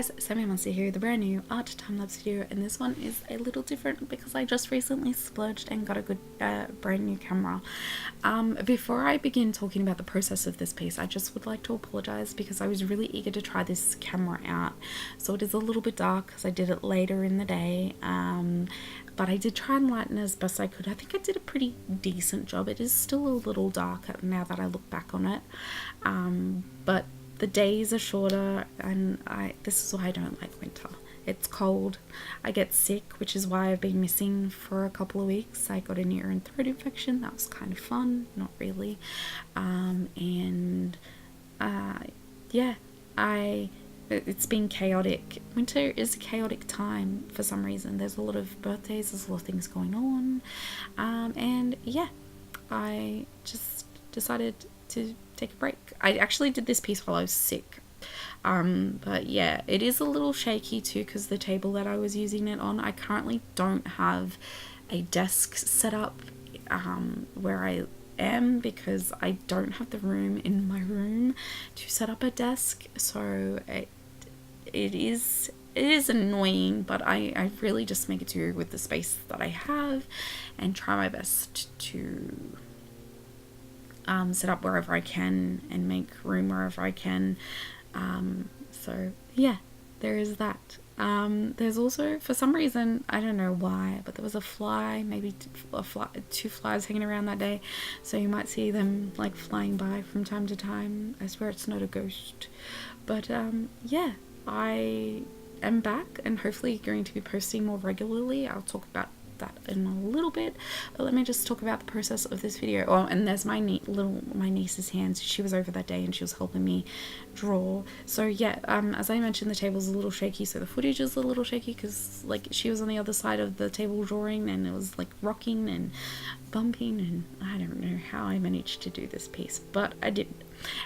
guys, Sammy Monster here with a brand new art time-lapse video, and this one is a little different because I just recently splurged and got a good brand new camera. Before I begin talking about the process of this piece, I just would like to apologize because I was really eager to try this camera out. So it is a little bit dark because I did it later in the day, but I did try and lighten as best I could. I think I did a pretty decent job. It is still a little dark now that I look back on it, but the days are shorter, and this is why I don't like winter. It's cold, I get sick, which is why I've been missing for a couple of weeks. I got an ear and throat infection. That was kind of fun, not really. Yeah, it's been chaotic. Winter is a chaotic time for some reason. There's a lot of birthdays, there's a lot of things going on, and yeah, I just decided to take a break. I actually did this piece while I was sick, but yeah, it is a little shaky too because the table that I was using it on, I currently don't have a desk set up where I am because I don't have the room in my room to set up a desk, so it is annoying, but I really just make it do with the space that I have and try my best to set up wherever I can and make room wherever I can. So yeah, there is that. There's also, for some reason, I don't know why, but there was a fly, maybe two flies hanging around that day, so you might see them like flying by from time to time. I swear it's not a ghost, but yeah, I am back and hopefully going to be posting more regularly. I'll talk about that in a little bit, but let me just talk about the process of this video. Oh, and there's my niece's hands. She was over that day and she was helping me draw. So yeah, as I mentioned, the table's a little shaky, so the footage is a little shaky because like she was on the other side of the table drawing and it was like rocking and bumping, and I don't know how I managed to do this piece, but I did.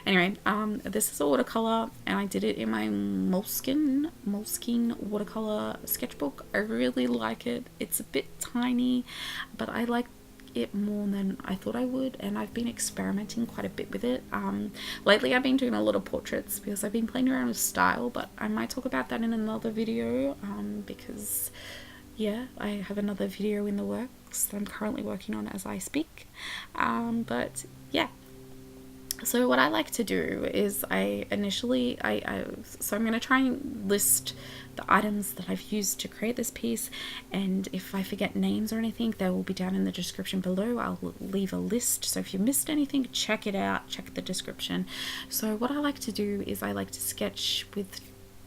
Anyway, this is a watercolor and I did it in my Moleskine watercolor sketchbook. I really like it. It's a bit tiny, but I like it more than I thought I would, and I've been experimenting quite a bit with it. Lately I've been doing a lot of portraits because I've been playing around with style, but I might talk about that in another video, because yeah, I have another video in the works that I'm currently working on as I speak. But yeah, so what I like to do is so I'm going to try and list the items that I've used to create this piece, and if I forget names or anything, they will be down in the description below. I'll leave a list, so if you missed anything, check it out, check the description. So what I like to do is I like to sketch with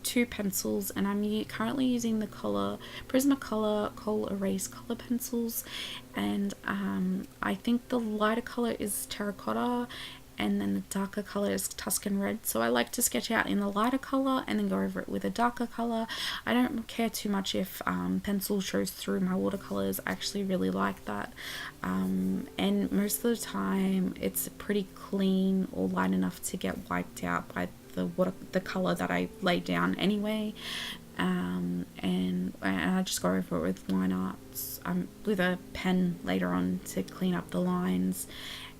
two pencils, and I'm currently using the Prismacolor Col-Erase color pencils, and I think the lighter color is Terracotta and then the darker color is Tuscan red. So I like to sketch out in the lighter color and then go over it with a darker color. I don't care too much if pencil shows through my watercolors. I actually really like that, and most of the time it's pretty clean or light enough to get wiped out by the color that I laid down anyway. And I just go over it with line arts with a pen later on to clean up the lines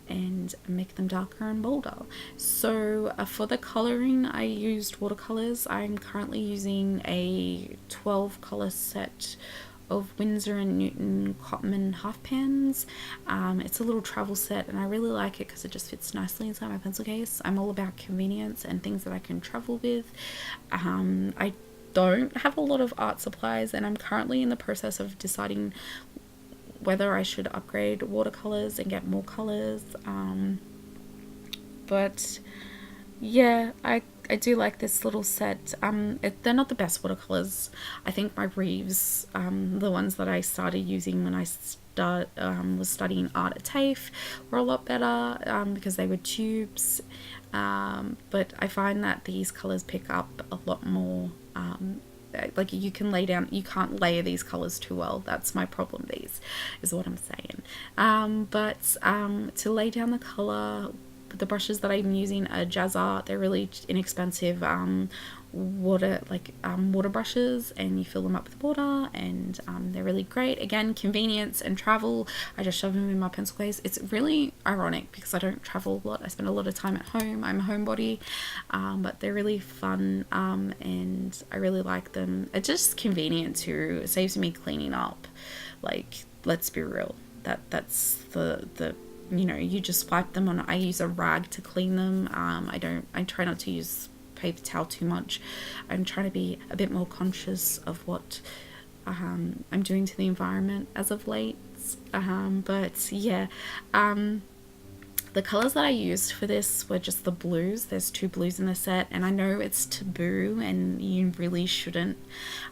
and make them darker and bolder. So for the coloring, I used watercolors. I'm currently using a 12 color set of Winsor and Newton Cotman half pans. It's a little travel set and I really like it because it just fits nicely inside my pencil case. I'm all about convenience and things that I can travel with. I don't have a lot of art supplies, and I'm currently in the process of deciding whether I should upgrade watercolors and get more colors, but yeah, I do like this little set. They're not the best watercolors. I think my Reeves, the ones that I started using when I was studying art at TAFE, were a lot better because they were tubes, but I find that these colors pick up a lot more. Like you can't layer these colors too well. That's my problem. These is what I'm saying. But to lay down the color But the brushes that I'm using are Jazza. They're really inexpensive water brushes, and you fill them up with water, and they're really great. Again, convenience and travel. I just shove them in my pencil case. It's really ironic because I don't travel a lot. I spend a lot of time at home. I'm a homebody, but they're really fun, and I really like them. It's just convenient too. It saves me cleaning up. Like, let's be real. That's the you know, you just wipe them on. I use a rag to clean them. I try not to use paper towel too much. I'm trying to be a bit more conscious of what I'm doing to the environment as of late. But yeah, the colors that I used for this were just the blues. There's 2 blues in the set, and I know it's taboo and you really shouldn't,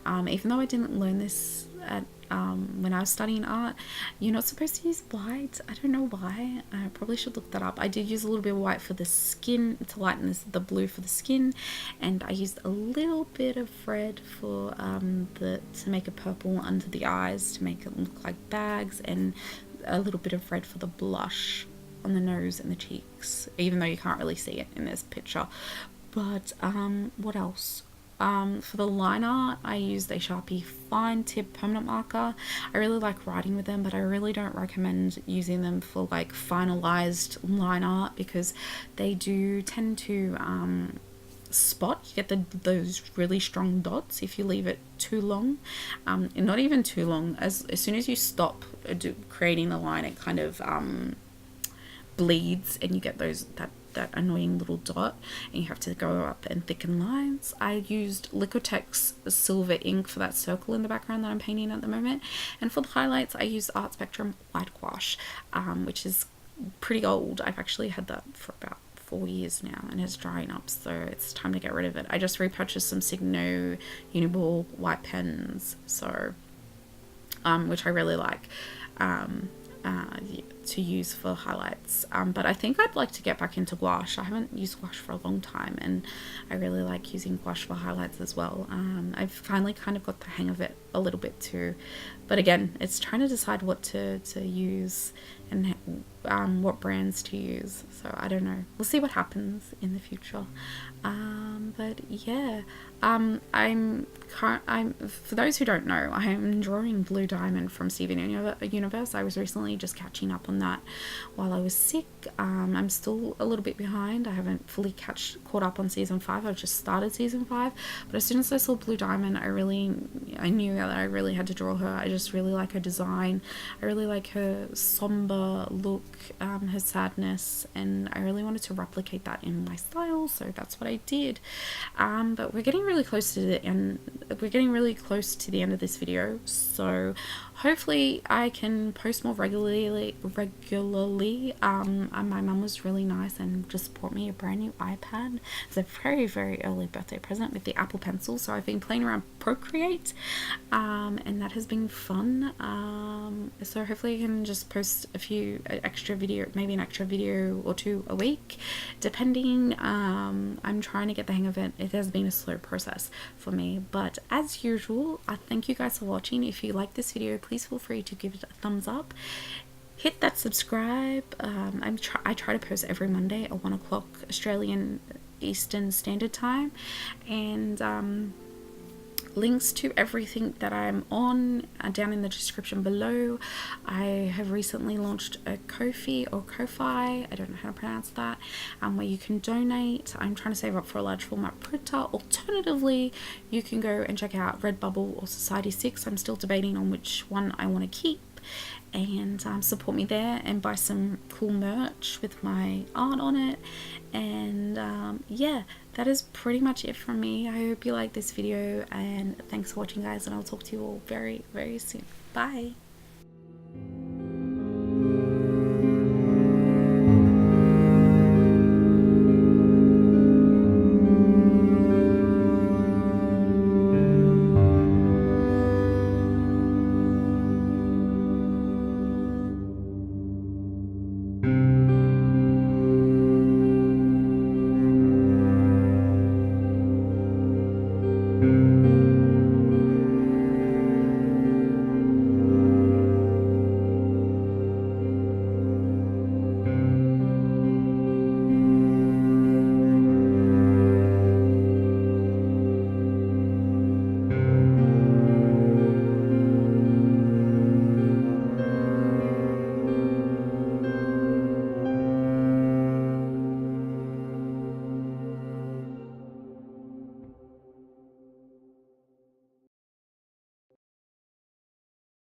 even though I didn't learn this at when I was studying art. You're not supposed to use white. I don't know why. I probably should look that up. I did use a little bit of white for the skin to lighten the blue for the skin, and I used a little bit of red for to make a purple under the eyes to make it look like bags, and a little bit of red for the blush on the nose and the cheeks, even though you can't really see it in this picture. But what else? For the line art, I used a Sharpie fine tip permanent marker. I really like writing with them, but I really don't recommend using them for like finalized line art because they do tend to spot. You get those really strong dots if you leave it too long, and not even too long. As soon as you stop creating the line, it kind of bleeds, and you get that annoying little dot, and you have to go up and thicken lines. I used Liquitex silver ink for that circle in the background that I'm painting at the moment, and for the highlights I used Art Spectrum white gouache, which is pretty old. I've actually had that for about 4 years now, and it's drying up, so it's time to get rid of it. I just repurchased some Signo Uniball white pens, so which I really like to use for highlights, but I think I'd like to get back into gouache. I haven't used gouache for a long time, and I really like using gouache for highlights as well. I've finally kind of got the hang of it a little bit too, but again, it's trying to decide what to use and what brands to use, so I don't know. We'll see what happens in the future. But yeah, I'm for those who don't know, I am drawing Blue Diamond from Steven Universe. I was recently just catching up on that while I was sick. I'm still a little bit behind. I haven't fully caught up on season 5. I've just started season 5, but as soon as I saw Blue Diamond, I knew that I really had to draw her. I just really like her design. I really like her somber look, her sadness, and I really wanted to replicate that in my style, so that's what I did. But we're getting really close to the end. We're getting really close to the end of this video, so hopefully I can post more regularly. My mum was really nice and just bought me a brand new iPad. It's a very, very early birthday present with the Apple Pencil, so I've been playing around Procreate, and that has been fun. So hopefully I can just post maybe an extra video or 2 a week, depending. I'm trying to get the hang of it. It has been a slow process for me, but as usual, I thank you guys for watching. If you like this video, please feel free to give it a thumbs up. Hit that subscribe. I try to post every Monday at 1 o'clock Australian Eastern Standard Time, and links to everything that I'm on are down in the description below. I have recently launched a Ko-fi, I don't know how to pronounce that, where you can donate. I'm trying to save up for a large format printer. Alternatively, you can go and check out Redbubble or Society 6. I'm still debating on which one I want to keep, and support me there and buy some cool merch with my art on it. And yeah, that is pretty much it from me. I hope you like this video, and thanks for watching, guys, and I'll talk to you all very, very soon. Bye.